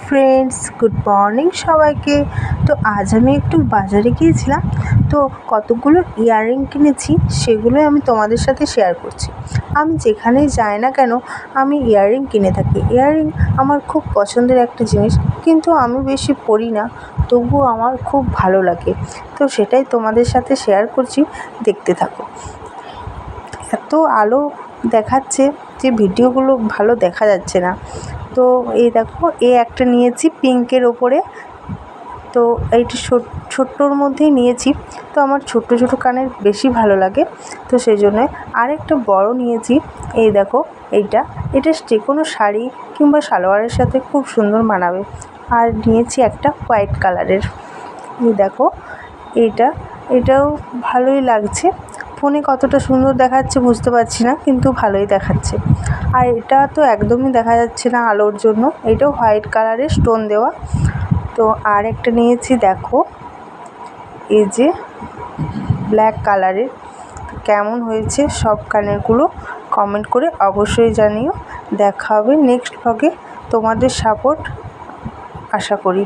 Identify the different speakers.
Speaker 1: Friends, good morning সবাইকে। তো আজ আমি একটু বাজারে গিয়েছিলাম, তো কতগুলো ইয়াররিং কিনেছি, সেগুলোই আমি তোমাদের সাথে শেয়ার করছি। আমি যেখানেই যাই না কেন, আমি ইয়াররিং কিনে থাকি। ইয়াররিং আমার খুব পছন্দের একটা জিনিস, কিন্তু আমি বেশি পরি না, তবুও আমার খুব ভালো লাগে। তো সেটাই তোমাদের সাথে শেয়ার করছি, দেখতে থাকো। এত আলো দেখাচ্ছে যে ভিডিওগুলো ভালো দেখা যাচ্ছে না। তো এই দেখো, একটা নিয়েছি পিঙ্কের ওপরে। তো এইটি ছোট্টোর মধ্যেই নিয়েছি। তো আমার ছোট্ট ছোটো কানের বেশি ভালো লাগে, তো সেই জন্যে আরেকটা বড় নিয়েছি। এই দেখো, এটা যে কোনো শাড়ি কিংবা সালোয়ারের সাথে খুব সুন্দর মানাবে। আর নিয়েছি একটা হোয়াইট কালারের। এই দেখো, এটাও ভালোই লাগছে। ফোনে কতটা সুন্দর দেখাচ্ছে বুঝতে পারছি না, কিন্তু ভালোই দেখাচ্ছে। আর এটা তো একদমই দেখা যাচ্ছে না আলোর জন্য। এটাও হোয়াইট কালারের স্টোন দেওয়া। তো আর একটা নিয়েছি, দেখো, এই যে ব্ল্যাক কালারের। কেমন হয়েছে সব কানেরগুলো কমেন্ট করে অবশ্যই জানিও। দেখা হবে নেক্সট ভ্লগে। তোমাদের সাপোর্ট আশা করি।